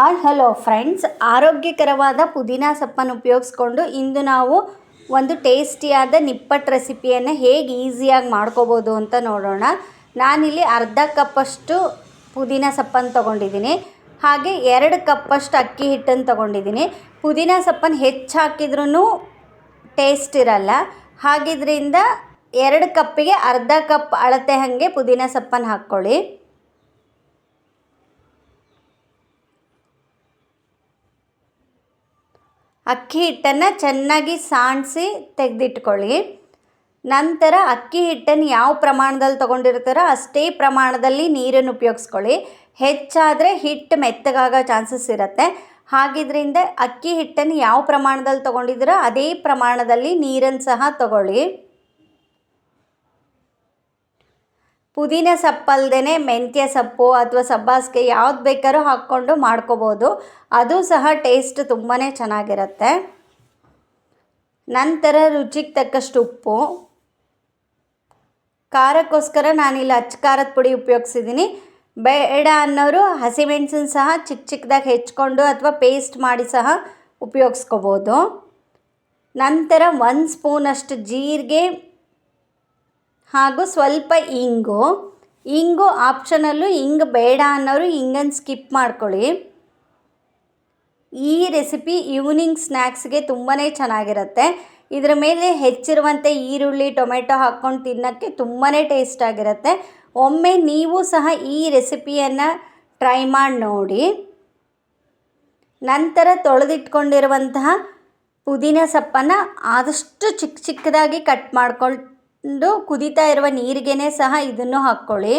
Hi hello friends, ಆರೋಗ್ಯಕರವಾದ ಪುದೀನ ಸೊಪ್ಪನ್ನು ಉಪಯೋಗಿಸ್ಕೊಂಡು ಇಂದು ನಾವು ಒಂದು ಟೇಸ್ಟಿಯಾದ ನಿಪ್ಪಟ್ಟು ರೆಸಿಪಿಯನ್ನು ಹೇಗೆ ಈಸಿಯಾಗಿ ಮಾಡ್ಕೋಬೋದು ಅಂತ ನೋಡೋಣ. ನಾನಿಲ್ಲಿ ಅರ್ಧ ಕಪ್ಪಷ್ಟು ಪುದೀನ ಸೊಪ್ಪನ್ನು ತೊಗೊಂಡಿದ್ದೀನಿ. ಹಾಗೆ 2 ಕಪ್ಪಷ್ಟು ಅಕ್ಕಿ ಹಿಟ್ಟನ್ನು ತೊಗೊಂಡಿದ್ದೀನಿ. ಪುದೀನ ಸೊಪ್ಪನ್ನು ಹೆಚ್ಚು ಹಾಕಿದ್ರೂ ಟೇಸ್ಟ್ ಇರಲ್ಲ. ಹಾಗಿದ್ರಿಂದ 2 ಕಪ್ಪಿಗೆ ಅರ್ಧ ಕಪ್ ಅಳತೆ ಹಾಗೆ ಪುದೀನ ಸೊಪ್ಪನ್ನು ಹಾಕ್ಕೊಳ್ಳಿ. ಅಕ್ಕಿ ಹಿಟ್ಟನ್ನು ಚೆನ್ನಾಗಿ ಸಾಣಿಸಿ ತೆಗೆದಿಟ್ಕೊಳ್ಳಿ. ನಂತರ ಅಕ್ಕಿ ಹಿಟ್ಟನ್ನು ಯಾವ ಪ್ರಮಾಣದಲ್ಲಿ ತೊಗೊಂಡಿರ್ತಾರೋ ಅಷ್ಟೇ ಪ್ರಮಾಣದಲ್ಲಿ ನೀರನ್ನು ಉಪಯೋಗಿಸ್ಕೊಳ್ಳಿ. ಹೆಚ್ಚಾದರೆ ಹಿಟ್ಟು ಮೆತ್ತಗಾಗೋ ಚಾನ್ಸಸ್ ಇರುತ್ತೆ. ಹಾಗಿದ್ರಿಂದ ಅಕ್ಕಿ ಹಿಟ್ಟನ್ನು ಯಾವ ಪ್ರಮಾಣದಲ್ಲಿ ತೊಗೊಂಡಿದ್ದೀರೋ ಅದೇ ಪ್ರಮಾಣದಲ್ಲಿ ನೀರನ್ನು ಸಹ ತಗೊಳ್ಳಿ. ಪುದೀನ ಸೊಪ್ಪಲ್ದೇ ಮೆಂತ್ಯ ಸೊಪ್ಪು ಅಥವಾ ಸಬ್ಬಾಸಿಗೆ ಯಾವ್ದು ಬೇಕಾದ್ರೂ ಹಾಕ್ಕೊಂಡು ಮಾಡ್ಕೋಬೋದು. ಅದು ಸಹ ಟೇಸ್ಟ್ ತುಂಬಾ ಚೆನ್ನಾಗಿರುತ್ತೆ. ನಂತರ ರುಚಿಗೆ ತಕ್ಕಷ್ಟು ಉಪ್ಪು. ಖಾರಕ್ಕೋಸ್ಕರ ನಾನಿಲ್ಲಿ ಅಚ್ಚ ಖಾರದ ಪುಡಿ ಉಪಯೋಗಿಸಿದ್ದೀನಿ. ಬೇಡ ಅನ್ನೋರು ಹಸಿಮೆಣಸನ್ನು ಸಹ ಚಿಕ್ಕ ಚಿಕ್ಕದಾಗಿ ಹೆಚ್ಕೊಂಡು ಅಥವಾ ಪೇಸ್ಟ್ ಮಾಡಿ ಸಹ ಉಪಯೋಗಿಸ್ಕೋಬೋದು. ನಂತರ 1 ಸ್ಪೂನಷ್ಟು ಜೀರಿಗೆ ಹಾಗೂ ಸ್ವಲ್ಪ ಇಂಗು ಆಪ್ಷನಲ್ಲು. ಇಂಗು ಬೇಡ ಅನ್ನೋರು ಇಂಗನ್ನು ಸ್ಕಿಪ್ ಮಾಡ್ಕೊಳ್ಳಿ. ಈ ರೆಸಿಪಿ ಈವ್ನಿಂಗ್ ಸ್ನ್ಯಾಕ್ಸ್ಗೆ ತುಂಬಾ ಚೆನ್ನಾಗಿರುತ್ತೆ. ಇದರ ಮೇಲೆ ಹೆಚ್ಚಿರುವಂಥ ಈರುಳ್ಳಿ, ಟೊಮೆಟೊ ಹಾಕ್ಕೊಂಡು ತಿನ್ನೋಕ್ಕೆ ತುಂಬಾ ಟೇಸ್ಟ್ ಆಗಿರುತ್ತೆ. ಒಮ್ಮೆ ನೀವು ಸಹ ಈ ರೆಸಿಪಿಯನ್ನು ಟ್ರೈ ಮಾಡಿ ನೋಡಿ. ನಂತರ ತೊಳೆದಿಟ್ಕೊಂಡಿರುವಂತಹ ಪುದೀನ ಸೊಪ್ಪನ್ನು ಆದಷ್ಟು ಚಿಕ್ಕ ಚಿಕ್ಕದಾಗಿ ಕಟ್ ಮಾಡಿಕೊಂಡು ಕುದೀತಾ ಇರುವ ನೀರಿಗೆನೇ ಸಹ ಇದನ್ನು ಹಾಕ್ಕೊಳ್ಳಿ.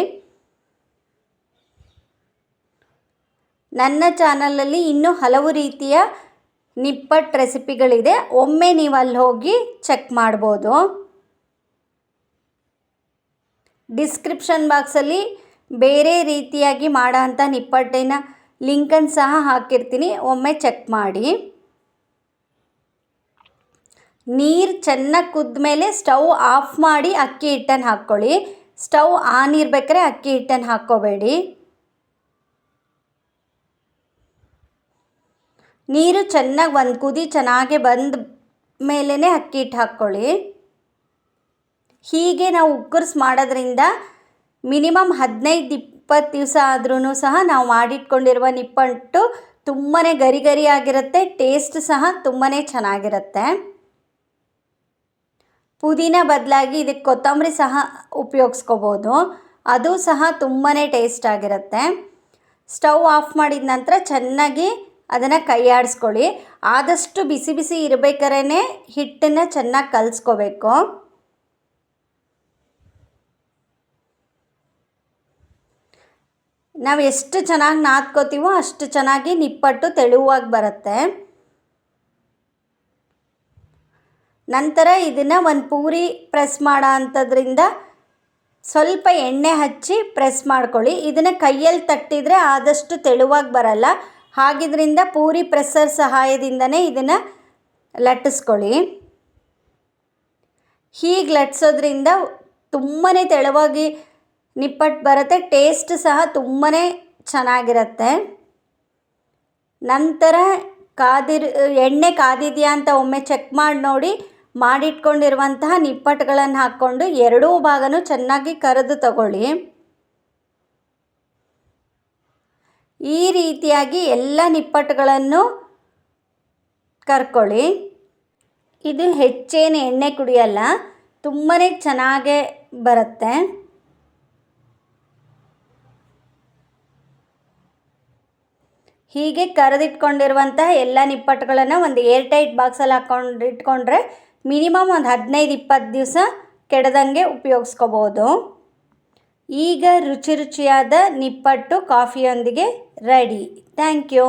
ನನ್ನ ಚಾನಲಲ್ಲಿ ಇನ್ನೂ ಹಲವು ರೀತಿಯ ನಿಪ್ಪಟ್ಟು ರೆಸಿಪಿಗಳಿದೆ. ಒಮ್ಮೆ ನೀವು ಅಲ್ಲಿ ಹೋಗಿ ಚೆಕ್ ಮಾಡ್ಬೋದು. ಡಿಸ್ಕ್ರಿಪ್ಷನ್ ಬಾಕ್ಸಲ್ಲಿ ಬೇರೆ ರೀತಿಯಾಗಿ ಮಾಡೋಂಥ ನಿಪ್ಪಟ್ಟಿನ ಲಿಂಕನ್ನು ಸಹ ಹಾಕಿರ್ತೀನಿ, ಒಮ್ಮೆ ಚೆಕ್ ಮಾಡಿ. ನೀರು ಚೆನ್ನಾಗಿ ಕುದ್ದ ಮೇಲೆ ಸ್ಟವ್ ಆಫ್ ಮಾಡಿ ಅಕ್ಕಿ ಹಿಟ್ಟನ್ನು ಹಾಕ್ಕೊಳ್ಳಿ. ಸ್ಟವ್ ಆನ್ ಇರಬೇಕಾದ್ರೆ ಅಕ್ಕಿ ಹಿಟ್ಟನ್ನು ಹಾಕ್ಕೋಬೇಡಿ. ನೀರು ಚೆನ್ನಾಗಿ ಒಂದು ಕುದಿ ಚೆನ್ನಾಗಿ ಬಂದ ಮೇಲೇ ಅಕ್ಕಿ ಹಿಟ್ಟು ಹಾಕ್ಕೊಳ್ಳಿ. ಹೀಗೆ ನಾವು ಉಕ್ಕರ್ಸ್ ಮಾಡೋದ್ರಿಂದ ಮಿನಿಮಮ್ 15-20 ದಿವಸ ಆದ್ರೂ ಸಹ ನಾವು ಮಾಡಿಟ್ಕೊಂಡಿರುವ ನಿಪ್ಪಟ್ಟು ತುಂಬಾ ಗರಿ ಗರಿಯಾಗಿರುತ್ತೆ. ಟೇಸ್ಟ್ ಸಹ ತುಂಬಾ ಚೆನ್ನಾಗಿರುತ್ತೆ. ಪುದೀನ ಬದಲಾಗಿ ಇದಕ್ಕೆ ಕೊತ್ತಂಬರಿ ಸಹ ಉಪಯೋಗಿಸ್ಕೋಬೋದು. ಅದು ಸಹ ತುಂಬಾ ಟೇಸ್ಟ್ ಆಗಿರುತ್ತೆ. ಸ್ಟವ್ ಆಫ್ ಮಾಡಿದ ನಂತರ ಚೆನ್ನಾಗಿ ಅದನ್ನು ಕೈಯಾಡಿಸ್ಕೊಳ್ಳಿ. ಆದಷ್ಟು ಬಿಸಿ ಬಿಸಿ ಇರಬೇಕಾದ್ರೆ ಹಿಟ್ಟನ್ನು ಚೆನ್ನಾಗಿ ಕಲಿಸ್ಕೋಬೇಕು. ನಾವು ಎಷ್ಟು ಚೆನ್ನಾಗಿ ನಾದ್ಕೋತೀವೋ ಅಷ್ಟು ಚೆನ್ನಾಗಿ ನಿಪ್ಪಟ್ಟು ತೆಳುವಾಗಿ ಬರುತ್ತೆ. ನಂತರ ಇದನ್ನು ಒಂದು ಪೂರಿ ಪ್ರೆಸ್ ಮಾಡೋ ಅಂಥದ್ರಿಂದ ಸ್ವಲ್ಪ ಎಣ್ಣೆ ಹಚ್ಚಿ ಪ್ರೆಸ್ ಮಾಡ್ಕೊಳ್ಳಿ. ಇದನ್ನು ಕೈಯಲ್ಲಿ ತಟ್ಟಿದರೆ ಆದಷ್ಟು ತೆಳುವಾಗಿ ಬರಲ್ಲ. ಹಾಗಿದ್ರಿಂದ ಪೂರಿ ಪ್ರೆಸ್ಸರ್ ಸಹಾಯದಿಂದನೇ ಇದನ್ನು ಲಟ್ಟಿಸ್ಕೊಳ್ಳಿ. ಹೀಗೆ ಲಟ್ಟಿಸೋದ್ರಿಂದ ತುಂಬಾ ತೆಳುವಾಗಿ ನಿಪ್ಪಟ್ಟು ಬರುತ್ತೆ. ಟೇಸ್ಟ್ ಸಹ ತುಂಬಾ ಚೆನ್ನಾಗಿರುತ್ತೆ. ನಂತರ ಎಣ್ಣೆ ಕಾದಿದೆಯಾ ಅಂತ ಒಮ್ಮೆ ಚೆಕ್ ಮಾಡಿ ನೋಡಿ. ಮಾಡಿಟ್ಕೊಂಡಿರುವಂತಹ ನಿಪ್ಪಟ್ಟುಗಳನ್ನು ಹಾಕ್ಕೊಂಡು ಎರಡೂ ಭಾಗನೂ ಚೆನ್ನಾಗಿ ಕರೆದು ತಗೊಳ್ಳಿ. ಈ ರೀತಿಯಾಗಿ ಎಲ್ಲ ನಿಪ್ಪಟ್ಟುಗಳನ್ನು ಕರ್ಕೊಳ್ಳಿ. ಇದು ಹೆಚ್ಚೇನು ಎಣ್ಣೆ ಕುಡಿಯಲ್ಲ, ತುಂಬಾ ಚೆನ್ನಾಗೇ ಬರುತ್ತೆ. ಹೀಗೆ ಕರೆದಿಟ್ಕೊಂಡಿರುವಂತಹ ಎಲ್ಲ ನಿಪ್ಪಟ್ಟುಗಳನ್ನು ಒಂದು ಏರ್ಟೈಟ್ ಬಾಕ್ಸಲ್ಲಿ ಹಾಕ್ಕೊಂಡು ಇಟ್ಕೊಂಡ್ರೆ ಮಿನಿಮಮ್ ಒಂದು 15-20 ದಿವಸ ಕೆಡದಂಗೆ ಉಪಯೋಗಿಸ್ಕೋಬೋದು. ಈಗ ರುಚಿಯಾದ ನಿಪ್ಪಟ್ಟು ಕಾಫಿಯೊಂದಿಗೆ ರೆಡಿ. Thank you.